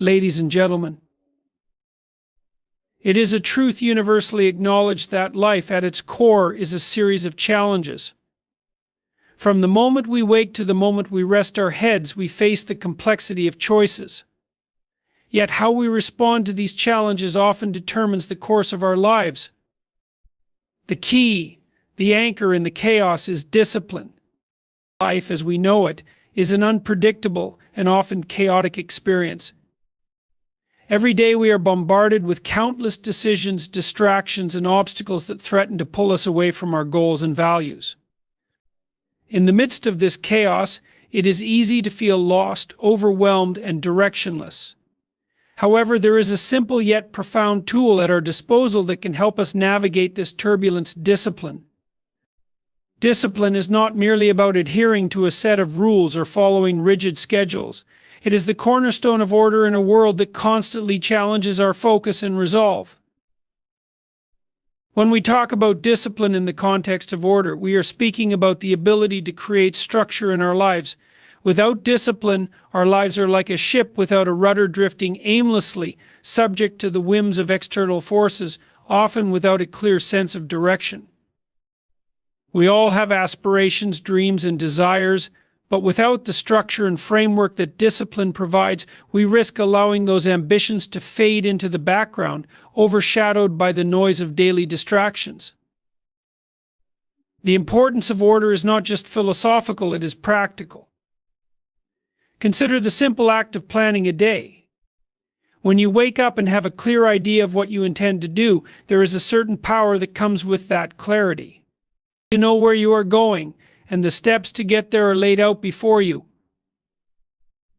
Ladies and gentlemen, it is a truth universally acknowledged that life at its core is a series of challenges. From the moment we wake to the moment we rest our heads, we face the complexity of choices. Yet how we respond to these challenges often determines the course of our lives. The key, the anchor in the chaos, is discipline. Life as we know it is an unpredictable and often chaotic experience. Every day we are bombarded with countless decisions, distractions, and obstacles that threaten to pull us away from our goals and values. In the midst of this chaos, it is easy to feel lost, overwhelmed, and directionless. However, there is a simple yet profound tool at our disposal that can help us navigate this turbulence: discipline. Discipline is not merely about adhering to a set of rules or following rigid schedules. It is the cornerstone of order in a world that constantly challenges our focus and resolve. When we talk about discipline in the context of order, we are speaking about the ability to create structure in our lives. Without discipline, our lives are like a ship without a rudder, drifting aimlessly, subject to the whims of external forces, often without a clear sense of direction. We all have aspirations, dreams, and desires, but without the structure and framework that discipline provides, we risk allowing those ambitions to fade into the background, overshadowed by the noise of daily distractions. The importance of order is not just philosophical, it is practical. Consider the simple act of planning a day. When you wake up and have a clear idea of what you intend to do, there is a certain power that comes with that clarity. You know where you are going, and the steps to get there are laid out before you.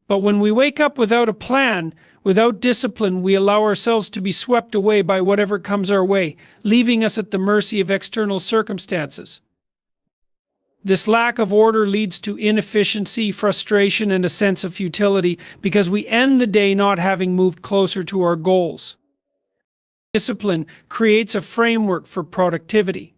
But when we wake up without a plan, without discipline, we allow ourselves to be swept away by whatever comes our way, leaving us at the mercy of external circumstances. This lack of order leads to inefficiency, frustration, and a sense of futility because we end the day not having moved closer to our goals. Discipline creates a framework for productivity.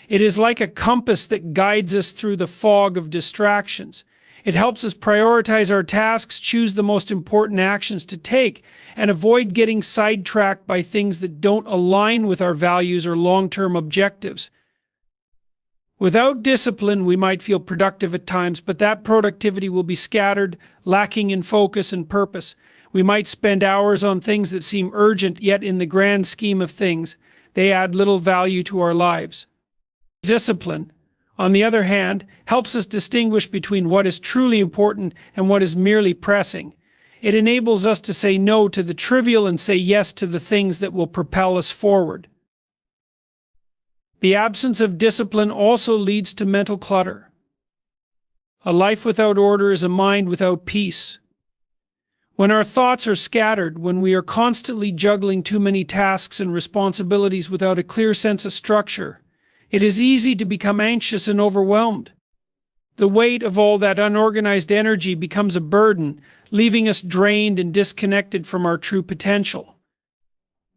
It is like a compass that guides us through the fog of distractions. It helps us prioritize our tasks, choose the most important actions to take, and avoid getting sidetracked by things that don't align with our values or long-term objectives. Without discipline, we might feel productive at times, but that productivity will be scattered, lacking in focus and purpose. We might spend hours on things that seem urgent, yet in the grand scheme of things, they add little value to our lives. Discipline, on the other hand, helps us distinguish between what is truly important and what is merely pressing. It enables us to say no to the trivial and say yes to the things that will propel us forward. The absence of discipline also leads to mental clutter. A life without order is a mind without peace. When our thoughts are scattered, when we are constantly juggling too many tasks and responsibilities without a clear sense of structure, it is easy to become anxious and overwhelmed. The weight of all that unorganized energy becomes a burden, leaving us drained and disconnected from our true potential.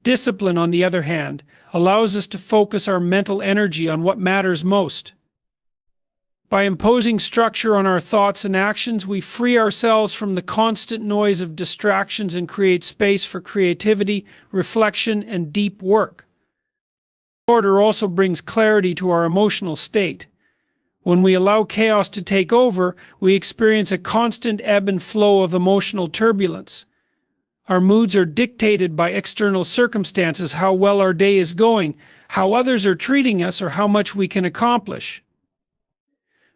Discipline, on the other hand, allows us to focus our mental energy on what matters most. By imposing structure on our thoughts and actions, we free ourselves from the constant noise of distractions and create space for creativity, reflection, and deep work. Order also brings clarity to our emotional state. When we allow chaos to take over, we experience a constant ebb and flow of emotional turbulence. Our moods are dictated by external circumstances, how well our day is going, how others are treating us, or how much we can accomplish.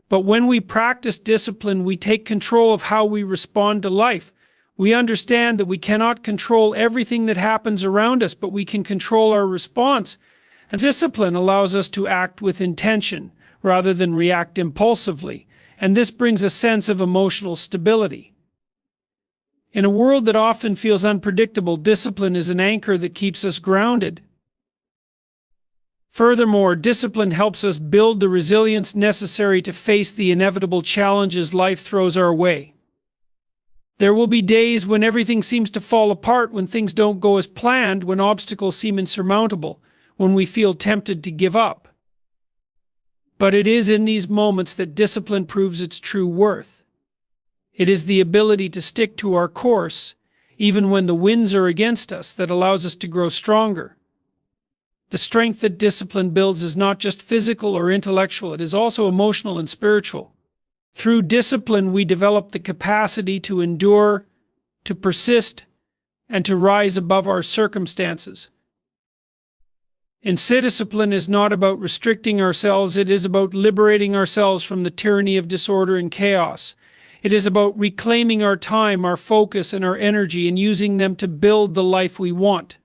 But when we practice discipline, we take control of how we respond to life. We understand that we cannot control everything that happens around us, but we can control our response. And discipline allows us to act with intention rather than react impulsively, and this brings a sense of emotional stability. In a world that often feels unpredictable, discipline is an anchor that keeps us grounded. Furthermore, discipline helps us build the resilience necessary to face the inevitable challenges life throws our way. There will be days when everything seems to fall apart, when things don't go as planned, when obstacles seem insurmountable, when we feel tempted to give up. But it is in these moments that discipline proves its true worth. It is the ability to stick to our course, even when the winds are against us, that allows us to grow stronger. The strength that discipline builds is not just physical or intellectual, it is also emotional and spiritual. Through discipline, we develop the capacity to endure, to persist, and to rise above our circumstances. Discipline is not about restricting ourselves, it is about liberating ourselves from the tyranny of disorder and chaos. It is about reclaiming our time, our focus, and our energy and using them to build the life we want.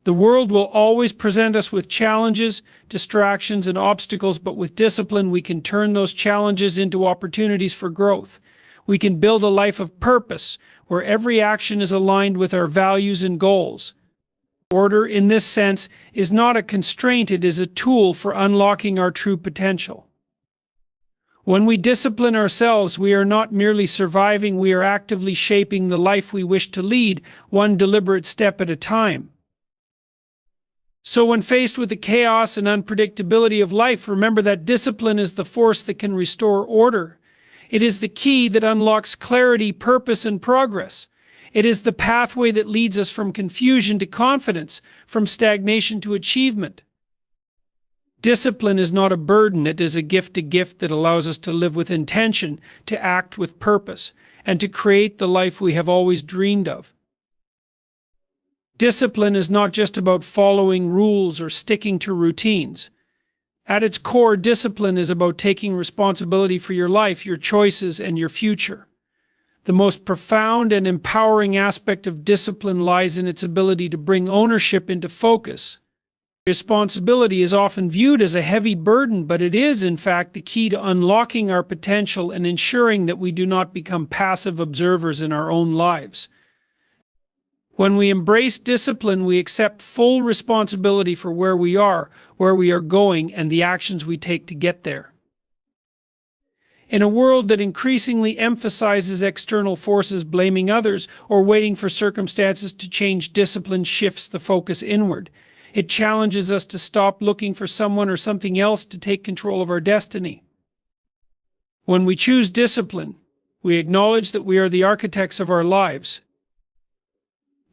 The world will always present us with challenges, distractions, and obstacles, but with discipline we can turn those challenges into opportunities for growth. We can build a life of purpose, where every action is aligned with our values and goals. Order, in this sense, is not a constraint, it is a tool for unlocking our true potential. When we discipline ourselves, we are not merely surviving, we are actively shaping the life we wish to lead, one deliberate step at a time. So when faced with the chaos and unpredictability of life, remember that discipline is the force that can restore order. It is the key that unlocks clarity, purpose, and progress. It is the pathway that leads us from confusion to confidence, from stagnation to achievement. Discipline is not a burden, it is a gift that allows us to live with intention, to act with purpose, and to create the life we have always dreamed of. Discipline is not just about following rules or sticking to routines. At its core, discipline is about taking responsibility for your life, your choices, and your future. The most profound and empowering aspect of discipline lies in its ability to bring ownership into focus. Responsibility is often viewed as a heavy burden, but it is, in fact, the key to unlocking our potential and ensuring that we do not become passive observers in our own lives. When we embrace discipline, we accept full responsibility for where we are going, and the actions we take to get there. In a world that increasingly emphasizes external forces, blaming others, or waiting for circumstances to change, discipline shifts the focus inward. It challenges us to stop looking for someone or something else to take control of our destiny. When we choose discipline, we acknowledge that we are the architects of our lives.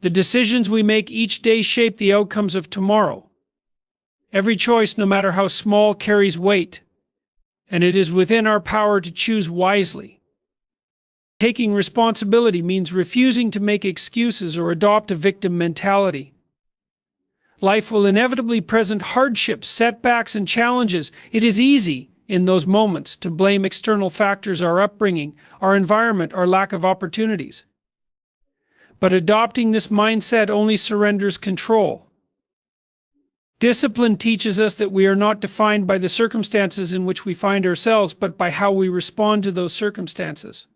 The decisions we make each day shape the outcomes of tomorrow. Every choice, no matter how small, carries weight, and it is within our power to choose wisely. Taking responsibility means refusing to make excuses or adopt a victim mentality. Life will inevitably present hardships, setbacks, and challenges. It is easy, in those moments, to blame external factors, our upbringing, our environment, our lack of opportunities. But adopting this mindset only surrenders control. Discipline teaches us that we are not defined by the circumstances in which we find ourselves, but by how we respond to those circumstances.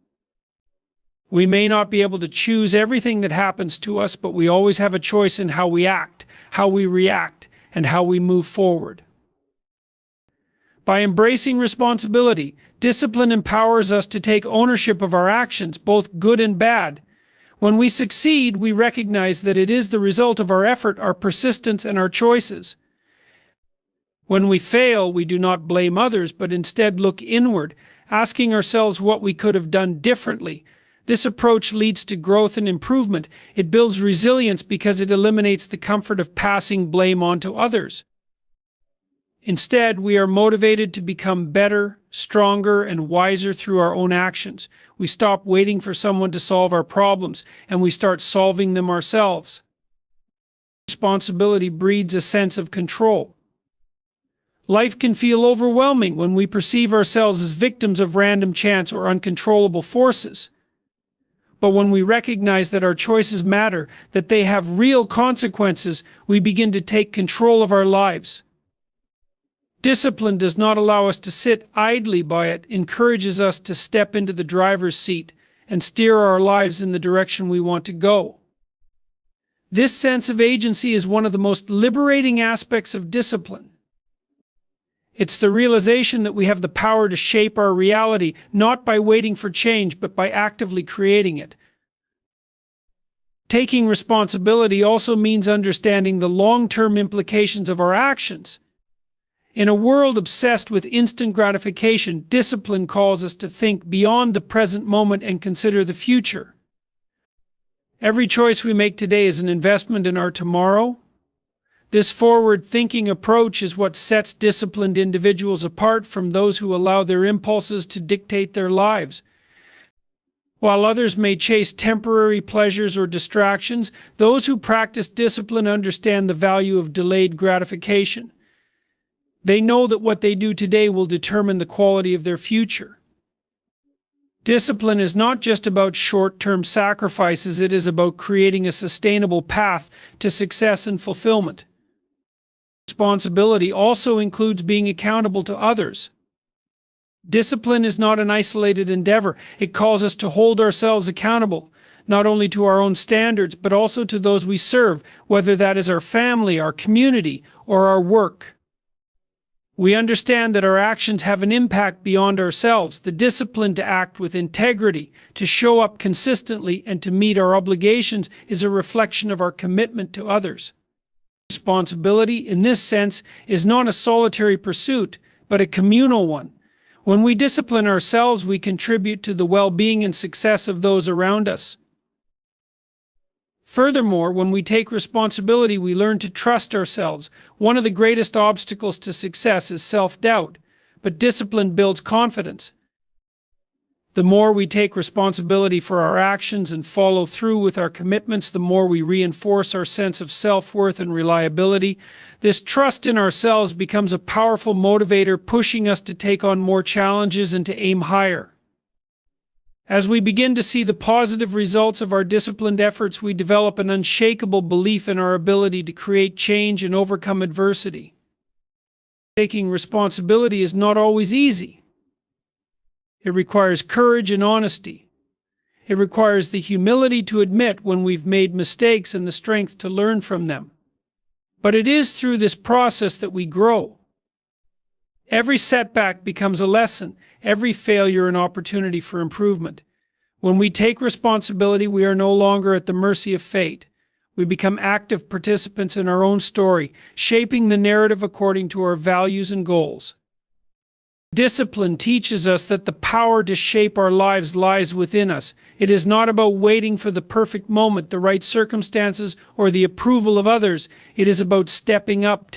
We may not be able to choose everything that happens to us, but we always have a choice in how we act, how we react, and how we move forward. By embracing responsibility, discipline empowers us to take ownership of our actions, both good and bad. When we succeed, we recognize that it is the result of our effort, our persistence, and our choices. When we fail, we do not blame others, but instead look inward, asking ourselves what we could have done differently. This approach leads to growth and improvement. It builds resilience because it eliminates the comfort of passing blame on to others. Instead, we are motivated to become better, stronger, and wiser through our own actions. We stop waiting for someone to solve our problems, and we start solving them ourselves. Responsibility breeds a sense of control. Life can feel overwhelming when we perceive ourselves as victims of random chance or uncontrollable forces. But when we recognize that our choices matter, that they have real consequences, we begin to take control of our lives. Discipline does not allow us to sit idly by, it encourages us to step into the driver's seat and steer our lives in the direction we want to go. This sense of agency is one of the most liberating aspects of discipline. It's the realization that we have the power to shape our reality, not by waiting for change, but by actively creating it. Taking responsibility also means understanding the long-term implications of our actions. In a world obsessed with instant gratification, discipline calls us to think beyond the present moment and consider the future. Every choice we make today is an investment in our tomorrow. This forward-thinking approach is what sets disciplined individuals apart from those who allow their impulses to dictate their lives. While others may chase temporary pleasures or distractions, those who practice discipline understand the value of delayed gratification. They know that what they do today will determine the quality of their future. Discipline is not just about short-term sacrifices, it is about creating a sustainable path to success and fulfillment. Responsibility also includes being accountable to others. Discipline is not an isolated endeavor. It calls us to hold ourselves accountable, not only to our own standards, but also to those we serve, whether that is our family, our community, or our work. We understand that our actions have an impact beyond ourselves. The discipline to act with integrity, to show up consistently, and to meet our obligations is a reflection of our commitment to others. Responsibility, in this sense, is not a solitary pursuit, but a communal one. When we discipline ourselves, we contribute to the well-being and success of those around us. Furthermore, when we take responsibility, we learn to trust ourselves. One of the greatest obstacles to success is self-doubt, but discipline builds confidence. The more we take responsibility for our actions and follow through with our commitments, the more we reinforce our sense of self-worth and reliability. This trust in ourselves becomes a powerful motivator, pushing us to take on more challenges and to aim higher. As we begin to see the positive results of our disciplined efforts, we develop an unshakable belief in our ability to create change and overcome adversity. Taking responsibility is not always easy. It requires courage and honesty. It requires the humility to admit when we've made mistakes and the strength to learn from them. But it is through this process that we grow. Every setback becomes a lesson, every failure an opportunity for improvement. When we take responsibility, we are no longer at the mercy of fate. We become active participants in our own story, shaping the narrative according to our values and goals. Discipline teaches us that the power to shape our lives lies within us. It is not about waiting for the perfect moment, the right circumstances, or the approval of others. It is about stepping up,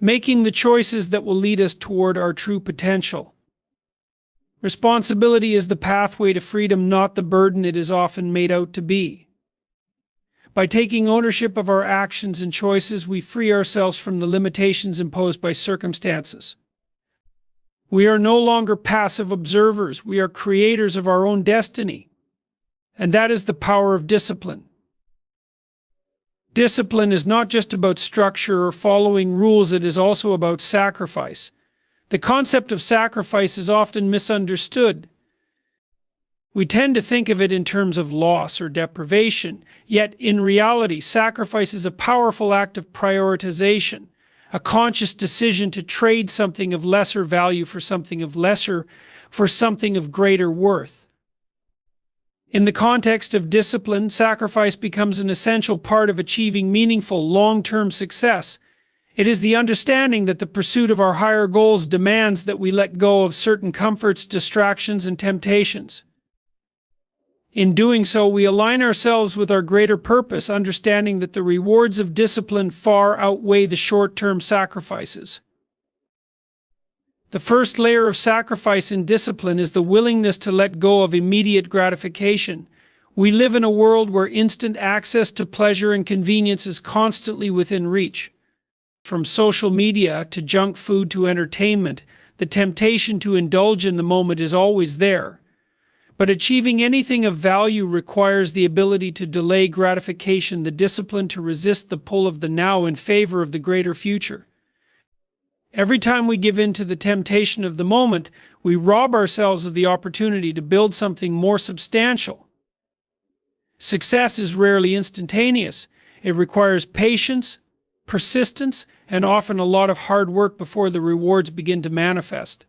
making the choices that will lead us toward our true potential. Responsibility is the pathway to freedom, not the burden it is often made out to be. By taking ownership of our actions and choices, we free ourselves from the limitations imposed by circumstances. We are no longer passive observers. We are creators of our own destiny. And that is the power of discipline. Discipline is not just about structure or following rules, it is also about sacrifice. The concept of sacrifice is often misunderstood. We tend to think of it in terms of loss or deprivation, yet in reality, sacrifice is a powerful act of prioritization. A conscious decision to trade something of lesser value for something of greater worth. In the context of discipline, sacrifice becomes an essential part of achieving meaningful, long-term success. It is the understanding that the pursuit of our higher goals demands that we let go of certain comforts, distractions, and temptations. In doing so, we align ourselves with our greater purpose, understanding that the rewards of discipline far outweigh the short-term sacrifices. The first layer of sacrifice in discipline is the willingness to let go of immediate gratification. We live in a world where instant access to pleasure and convenience is constantly within reach. From social media to junk food to entertainment, the temptation to indulge in the moment is always there. But achieving anything of value requires the ability to delay gratification, the discipline to resist the pull of the now in favor of the greater future. Every time we give in to the temptation of the moment, we rob ourselves of the opportunity to build something more substantial. Success is rarely instantaneous. It requires patience, persistence, and often a lot of hard work before the rewards begin to manifest.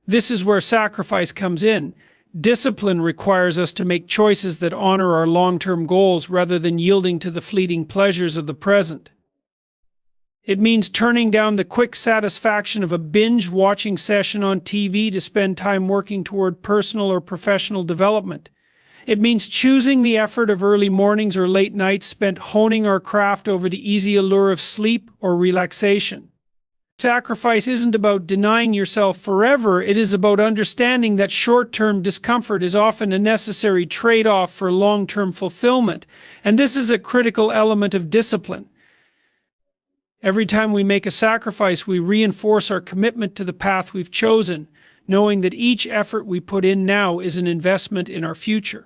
This is where sacrifice comes in. Discipline requires us to make choices that honor our long-term goals rather than yielding to the fleeting pleasures of the present. It means turning down the quick satisfaction of a binge-watching session on TV to spend time working toward personal or professional development. It means choosing the effort of early mornings or late nights spent honing our craft over the easy allure of sleep or relaxation. Sacrifice isn't about denying yourself forever, it is about understanding that short-term discomfort is often a necessary trade-off for long-term fulfillment, and this is a critical element of discipline. Every time we make a sacrifice, we reinforce our commitment to the path we've chosen, knowing that each effort we put in now is an investment in our future.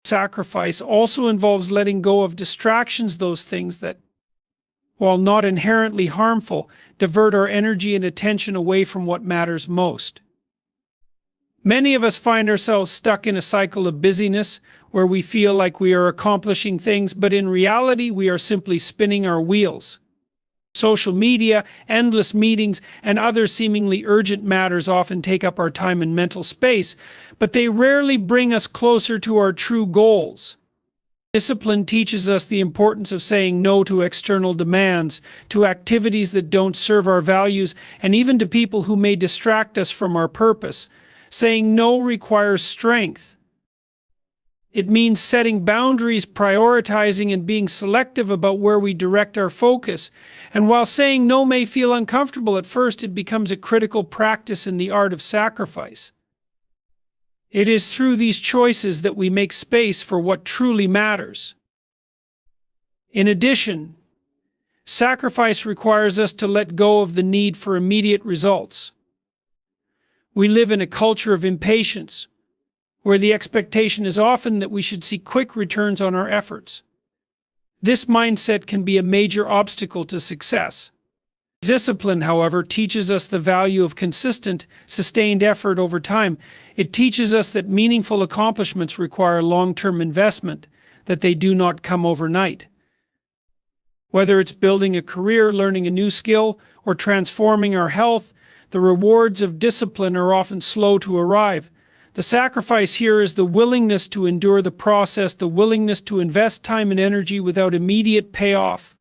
Sacrifice also involves letting go of distractions, those things that, while not inherently harmful, divert our energy and attention away from what matters most. Many of us find ourselves stuck in a cycle of busyness where we feel like we are accomplishing things, but in reality we are simply spinning our wheels. Social media, endless meetings, and other seemingly urgent matters often take up our time and mental space, but they rarely bring us closer to our true goals. Discipline teaches us the importance of saying no to external demands, to activities that don't serve our values, and even to people who may distract us from our purpose. Saying no requires strength. It means setting boundaries, prioritizing, and being selective about where we direct our focus. And while saying no may feel uncomfortable at first, it becomes a critical practice in the art of sacrifice. It is through these choices that we make space for what truly matters. In addition, sacrifice requires us to let go of the need for immediate results. We live in a culture of impatience, where the expectation is often that we should see quick returns on our efforts. This mindset can be a major obstacle to success. Discipline, however, teaches us the value of consistent, sustained effort over time. It teaches us that meaningful accomplishments require long-term investment, that they do not come overnight. Whether it's building a career, learning a new skill, or transforming our health, the rewards of discipline are often slow to arrive. The sacrifice here is the willingness to endure the process, the willingness to invest time and energy without immediate payoff.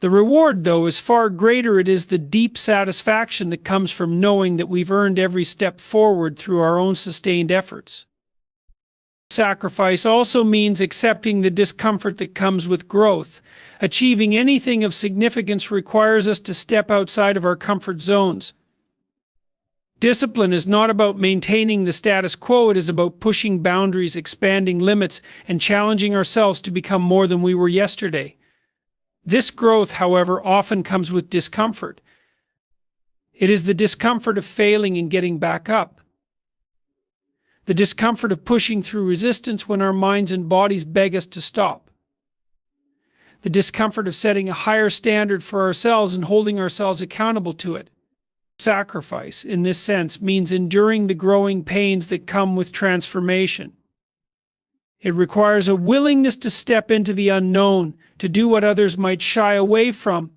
The reward, though, is far greater. It is the deep satisfaction that comes from knowing that we've earned every step forward through our own sustained efforts. Sacrifice also means accepting the discomfort that comes with growth. Achieving anything of significance requires us to step outside of our comfort zones. Discipline is not about maintaining the status quo, it is about pushing boundaries, expanding limits, and challenging ourselves to become more than we were yesterday. This growth, however, often comes with discomfort. It is the discomfort of failing and getting back up. The discomfort of pushing through resistance when our minds and bodies beg us to stop. The discomfort of setting a higher standard for ourselves and holding ourselves accountable to it. Sacrifice, in this sense, means enduring the growing pains that come with transformation. It requires a willingness to step into the unknown, to do what others might shy away from,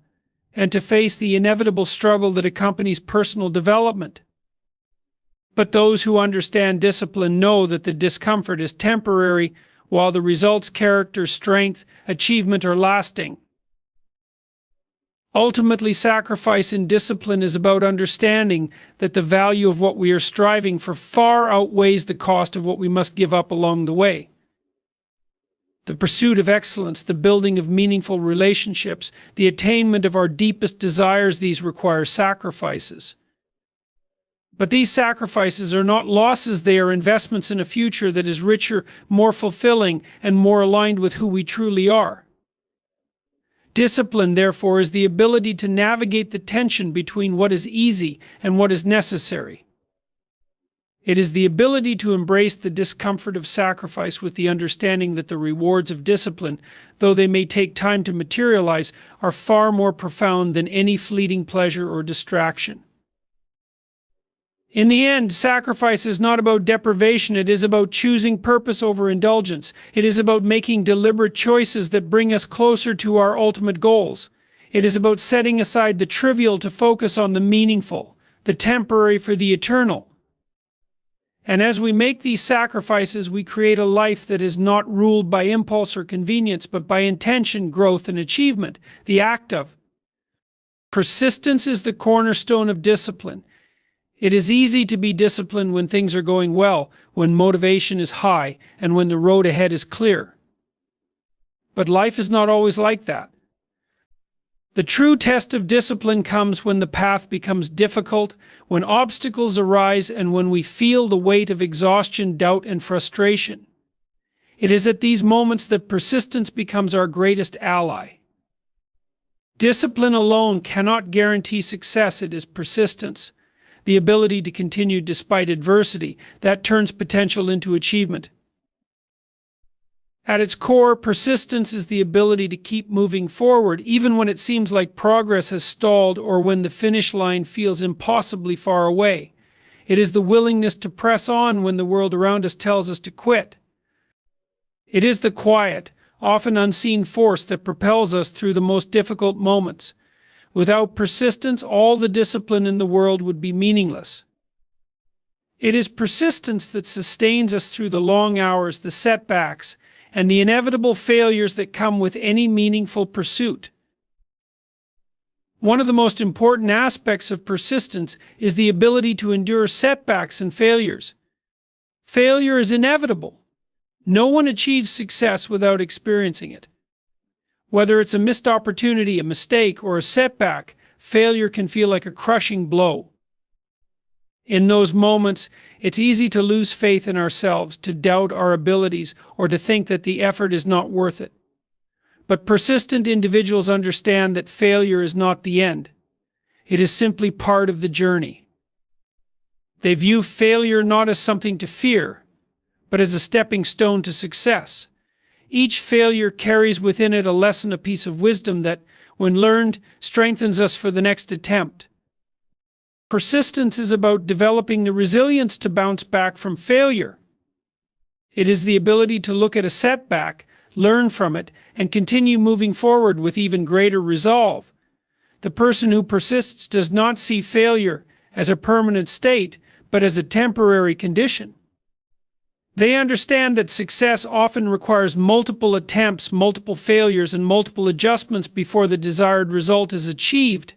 and to face the inevitable struggle that accompanies personal development. But those who understand discipline know that the discomfort is temporary, while the results, character, strength, achievement are lasting. Ultimately, sacrifice in discipline is about understanding that the value of what we are striving for far outweighs the cost of what we must give up along the way. The pursuit of excellence, the building of meaningful relationships, the attainment of our deepest desires, these require sacrifices. But these sacrifices are not losses, they are investments in a future that is richer, more fulfilling, and more aligned with who we truly are. Discipline, therefore, is the ability to navigate the tension between what is easy and what is necessary. It is the ability to embrace the discomfort of sacrifice with the understanding that the rewards of discipline, though they may take time to materialize, are far more profound than any fleeting pleasure or distraction. In the end, sacrifice is not about deprivation, it is about choosing purpose over indulgence. It is about making deliberate choices that bring us closer to our ultimate goals. It is about setting aside the trivial to focus on the meaningful, the temporary for the eternal. And as we make these sacrifices, we create a life that is not ruled by impulse or convenience, but by intention, growth, and achievement. The act of persistence is the cornerstone of discipline. It is easy to be disciplined when things are going well, when motivation is high, and when the road ahead is clear. But life is not always like that. The true test of discipline comes when the path becomes difficult, when obstacles arise, and when we feel the weight of exhaustion, doubt, and frustration. It is at these moments that persistence becomes our greatest ally. Discipline alone cannot guarantee success. It is persistence, the ability to continue despite adversity, that turns potential into achievement. At its core, persistence is the ability to keep moving forward, even when it seems like progress has stalled or when the finish line feels impossibly far away. It is the willingness to press on when the world around us tells us to quit. It is the quiet, often unseen force that propels us through the most difficult moments. Without persistence, all the discipline in the world would be meaningless. It is persistence that sustains us through the long hours, the setbacks, and the inevitable failures that come with any meaningful pursuit. One of the most important aspects of persistence is the ability to endure setbacks and failures. Failure is inevitable. No one achieves success without experiencing it. Whether it's a missed opportunity, a mistake, or a setback, failure can feel like a crushing blow. In those moments, it's easy to lose faith in ourselves, to doubt our abilities, or to think that the effort is not worth it. But persistent individuals understand that failure is not the end. It is simply part of the journey. They view failure not as something to fear, but as a stepping stone to success. Each failure carries within it a lesson, a piece of wisdom that, when learned, strengthens us for the next attempt. Persistence is about developing the resilience to bounce back from failure. It is the ability to look at a setback, learn from it, and continue moving forward with even greater resolve. The person who persists does not see failure as a permanent state, but as a temporary condition. They understand that success often requires multiple attempts, multiple failures, and multiple adjustments before the desired result is achieved.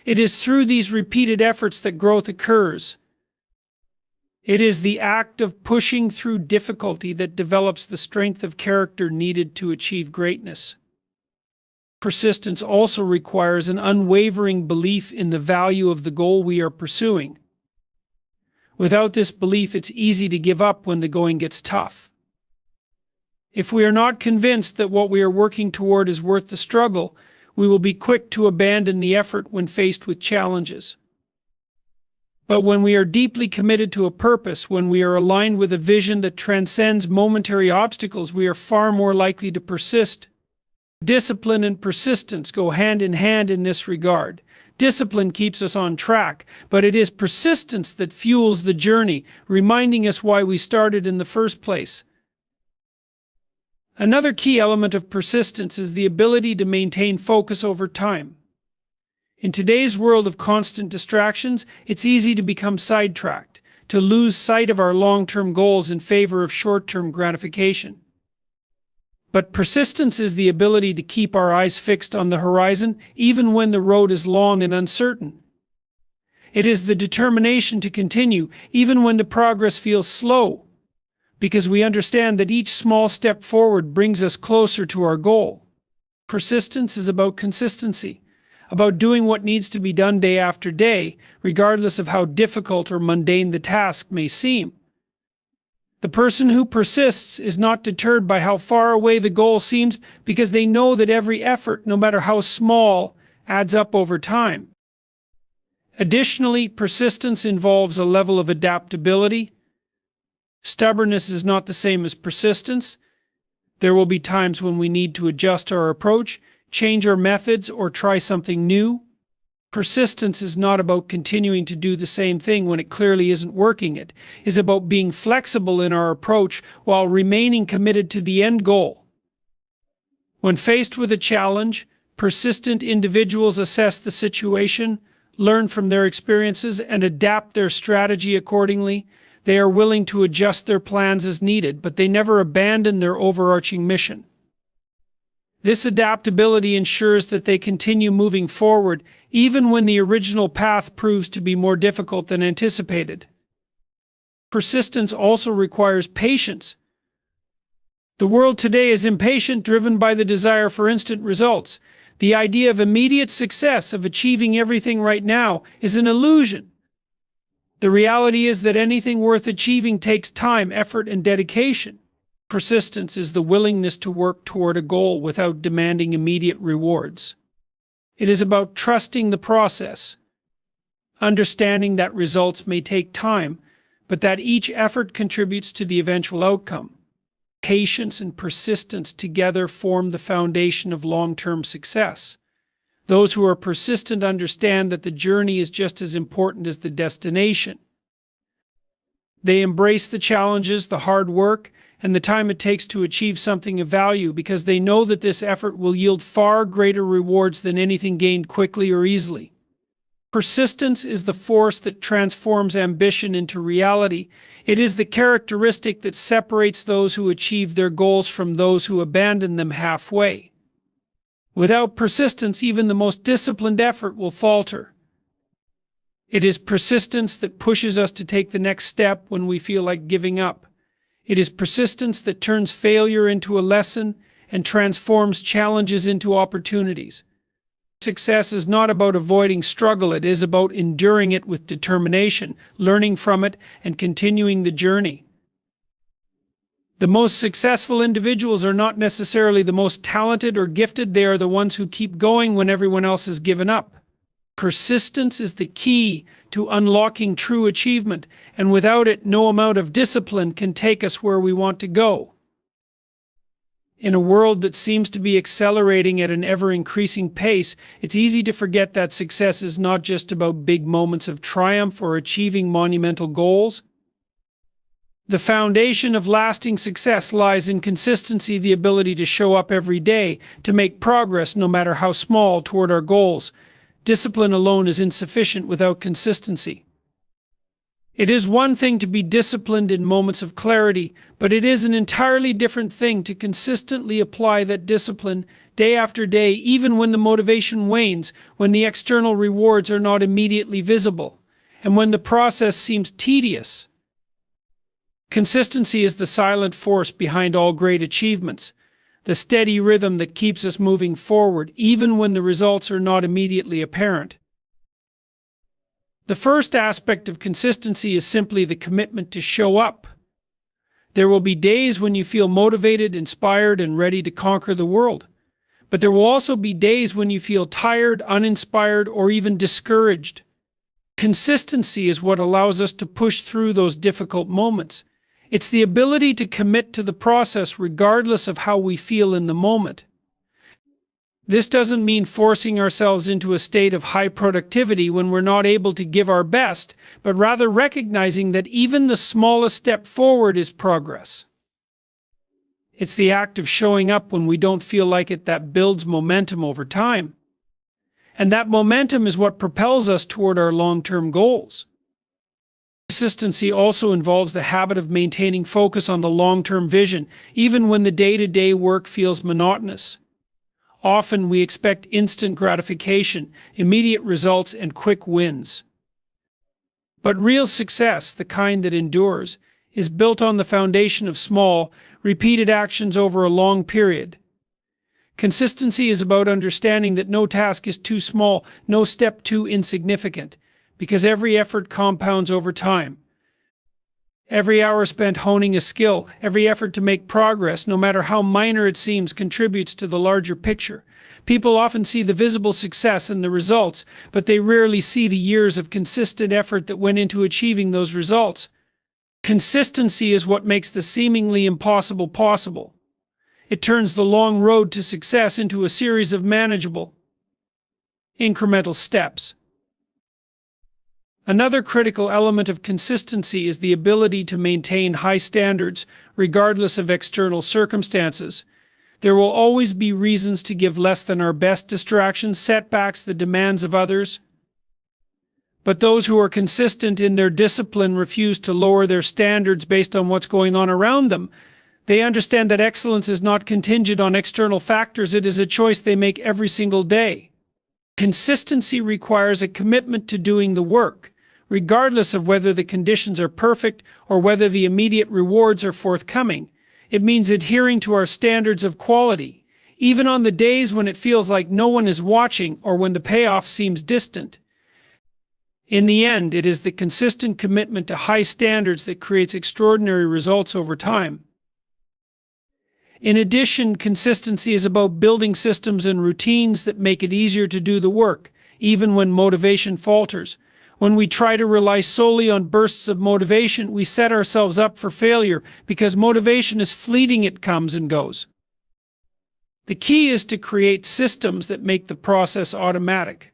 It is through these repeated efforts that growth occurs. It is the act of pushing through difficulty that develops the strength of character needed to achieve greatness. Persistence also requires an unwavering belief in the value of the goal we are pursuing. Without this belief, it's easy to give up when the going gets tough. If we are not convinced that what we are working toward is worth the struggle, we will be quick to abandon the effort when faced with challenges. But when we are deeply committed to a purpose, when we are aligned with a vision that transcends momentary obstacles, we are far more likely to persist. Discipline and persistence go hand in hand in this regard. Discipline keeps us on track, but it is persistence that fuels the journey, reminding us why we started in the first place. Another key element of persistence is the ability to maintain focus over time. In today's world of constant distractions, it's easy to become sidetracked, to lose sight of our long-term goals in favor of short-term gratification. But persistence is the ability to keep our eyes fixed on the horizon, even when the road is long and uncertain. It is the determination to continue, even when the progress feels slow, because we understand that each small step forward brings us closer to our goal. Persistence is about consistency, about doing what needs to be done day after day, regardless of how difficult or mundane the task may seem. The person who persists is not deterred by how far away the goal seems, because they know that every effort, no matter how small, adds up over time. Additionally, persistence involves a level of adaptability. Stubbornness is not the same as persistence. There will be times when we need to adjust our approach, change our methods, or try something new. Persistence is not about continuing to do the same thing when it clearly isn't working. It is about being flexible in our approach while remaining committed to the end goal. When faced with a challenge, persistent individuals assess the situation, learn from their experiences, and adapt their strategy accordingly. They are willing to adjust their plans as needed, but they never abandon their overarching mission. This adaptability ensures that they continue moving forward, even when the original path proves to be more difficult than anticipated. Persistence also requires patience. The world today is impatient, driven by the desire for instant results. The idea of immediate success, of achieving everything right now, is an illusion. The reality is that anything worth achieving takes time, effort, and dedication. Persistence is the willingness to work toward a goal without demanding immediate rewards. It is about trusting the process, understanding that results may take time, but that each effort contributes to the eventual outcome. Patience and persistence together form the foundation of long-term success. Those who are persistent understand that the journey is just as important as the destination. They embrace the challenges, the hard work, and the time it takes to achieve something of value because they know that this effort will yield far greater rewards than anything gained quickly or easily. Persistence is the force that transforms ambition into reality. It is the characteristic that separates those who achieve their goals from those who abandon them halfway. Without persistence, even the most disciplined effort will falter. It is persistence that pushes us to take the next step when we feel like giving up. It is persistence that turns failure into a lesson and transforms challenges into opportunities. Success is not about avoiding struggle, it is about enduring it with determination, learning from it, and continuing the journey. The most successful individuals are not necessarily the most talented or gifted, they are the ones who keep going when everyone else has given up. Persistence is the key to unlocking true achievement, and without it, no amount of discipline can take us where we want to go. In a world that seems to be accelerating at an ever-increasing pace, it's easy to forget that success is not just about big moments of triumph or achieving monumental goals. The foundation of lasting success lies in consistency, the ability to show up every day, to make progress no matter how small toward our goals. Discipline alone is insufficient without consistency. It is one thing to be disciplined in moments of clarity, but it is an entirely different thing to consistently apply that discipline day after day, even when the motivation wanes, when the external rewards are not immediately visible, and when the process seems tedious. Consistency is the silent force behind all great achievements, the steady rhythm that keeps us moving forward, even when the results are not immediately apparent. The first aspect of consistency is simply the commitment to show up. There will be days when you feel motivated, inspired, and ready to conquer the world. But there will also be days when you feel tired, uninspired, or even discouraged. Consistency is what allows us to push through those difficult moments. It's the ability to commit to the process regardless of how we feel in the moment. This doesn't mean forcing ourselves into a state of high productivity when we're not able to give our best, but rather recognizing that even the smallest step forward is progress. It's the act of showing up when we don't feel like it that builds momentum over time. And that momentum is what propels us toward our long-term goals. Consistency also involves the habit of maintaining focus on the long-term vision, even when the day-to-day work feels monotonous. Often we expect instant gratification, immediate results, and quick wins. But real success, the kind that endures, is built on the foundation of small, repeated actions over a long period. Consistency is about understanding that no task is too small, no step too insignificant, because every effort compounds over time. Every hour spent honing a skill, every effort to make progress, no matter how minor it seems, contributes to the larger picture. People often see the visible success and the results, but they rarely see the years of consistent effort that went into achieving those results. Consistency is what makes the seemingly impossible possible. It turns the long road to success into a series of manageable, incremental steps. Another critical element of consistency is the ability to maintain high standards, regardless of external circumstances. There will always be reasons to give less than our best, distractions, setbacks, the demands of others. But those who are consistent in their discipline refuse to lower their standards based on what's going on around them. They understand that excellence is not contingent on external factors, it is a choice they make every single day. Consistency requires a commitment to doing the work, regardless of whether the conditions are perfect or whether the immediate rewards are forthcoming. It means adhering to our standards of quality, even on the days when it feels like no one is watching or when the payoff seems distant. In the end, it is the consistent commitment to high standards that creates extraordinary results over time. In addition, consistency is about building systems and routines that make it easier to do the work, even when motivation falters. When we try to rely solely on bursts of motivation, we set ourselves up for failure because motivation is fleeting, it comes and goes. The key is to create systems that make the process automatic.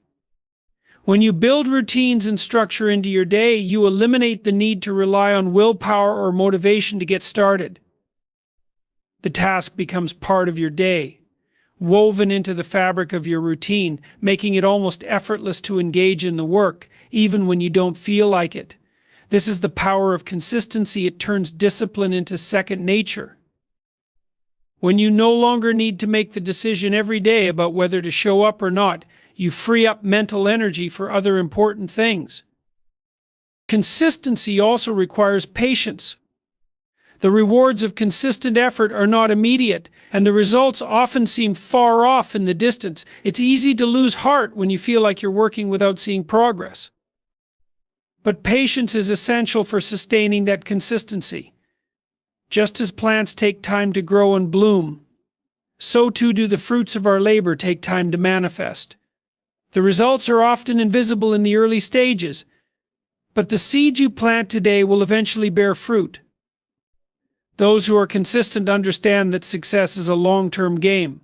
When you build routines and structure into your day, you eliminate the need to rely on willpower or motivation to get started. The task becomes part of your day, woven into the fabric of your routine, making it almost effortless to engage in the work, even when you don't feel like it. This is the power of consistency. It turns discipline into second nature. When you no longer need to make the decision every day about whether to show up or not, you free up mental energy for other important things. Consistency also requires patience. The rewards of consistent effort are not immediate, and the results often seem far off in the distance. It's easy to lose heart when you feel like you're working without seeing progress. But patience is essential for sustaining that consistency. Just as plants take time to grow and bloom, so too do the fruits of our labor take time to manifest. The results are often invisible in the early stages, but the seed you plant today will eventually bear fruit. Those who are consistent understand that success is a long-term game.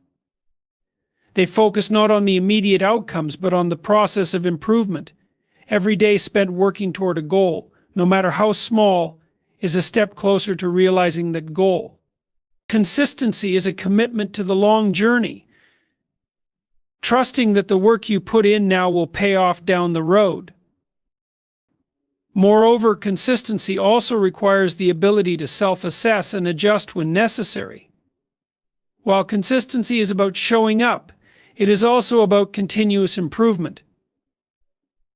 They focus not on the immediate outcomes, but on the process of improvement. Every day spent working toward a goal, no matter how small, is a step closer to realizing that goal. Consistency is a commitment to the long journey, trusting that the work you put in now will pay off down the road. Moreover, consistency also requires the ability to self-assess and adjust when necessary. While consistency is about showing up, it is also about continuous improvement.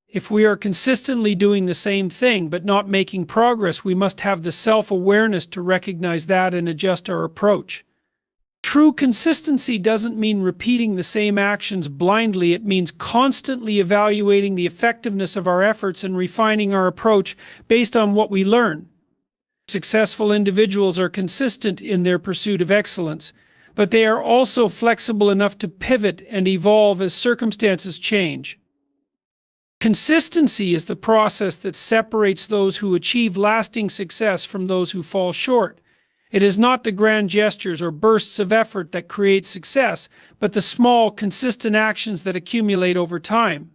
If we are consistently doing the same thing but not making progress, we must have the self-awareness to recognize that and adjust our approach. True consistency doesn't mean repeating the same actions blindly. It means constantly evaluating the effectiveness of our efforts and refining our approach based on what we learn. Successful individuals are consistent in their pursuit of excellence, but they are also flexible enough to pivot and evolve as circumstances change. Consistency is the process that separates those who achieve lasting success from those who fall short. It is not the grand gestures or bursts of effort that create success, but the small, consistent actions that accumulate over time.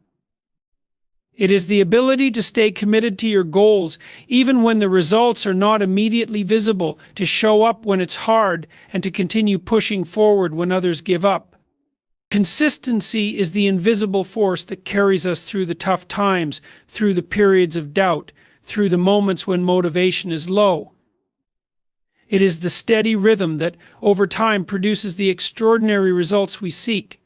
It is the ability to stay committed to your goals, even when the results are not immediately visible, to show up when it's hard, and to continue pushing forward when others give up. Consistency is the invisible force that carries us through the tough times, through the periods of doubt, through the moments when motivation is low. It is the steady rhythm that, over time, produces the extraordinary results we seek.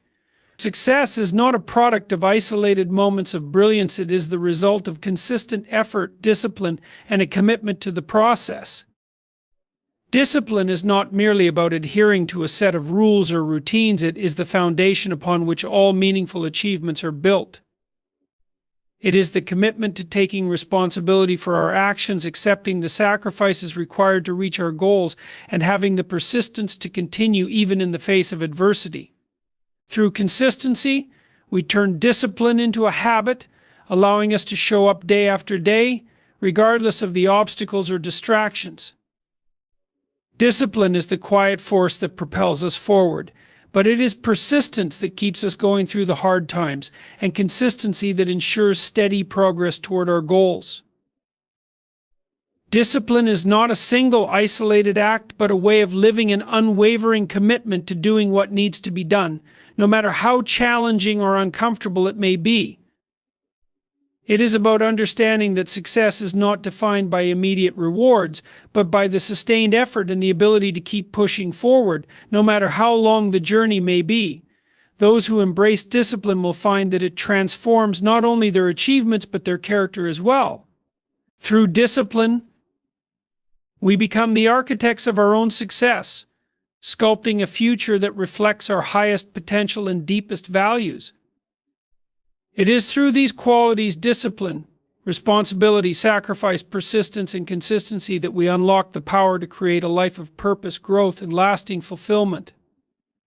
Success is not a product of isolated moments of brilliance. It is the result of consistent effort, discipline, and a commitment to the process. Discipline is not merely about adhering to a set of rules or routines. It is the foundation upon which all meaningful achievements are built. It is the commitment to taking responsibility for our actions, accepting the sacrifices required to reach our goals, and having the persistence to continue even in the face of adversity. Through consistency, we turn discipline into a habit, allowing us to show up day after day, regardless of the obstacles or distractions. Discipline is the quiet force that propels us forward, but it is persistence that keeps us going through the hard times, and consistency that ensures steady progress toward our goals. Discipline is not a single isolated act, but a way of living, an unwavering commitment to doing what needs to be done, no matter how challenging or uncomfortable it may be. It is about understanding that success is not defined by immediate rewards, but by the sustained effort and the ability to keep pushing forward, no matter how long the journey may be. Those who embrace discipline will find that it transforms not only their achievements, but their character as well. Through discipline, we become the architects of our own success, sculpting a future that reflects our highest potential and deepest values. It is through these qualities, discipline, responsibility, sacrifice, persistence, and consistency, that we unlock the power to create a life of purpose, growth, and lasting fulfillment.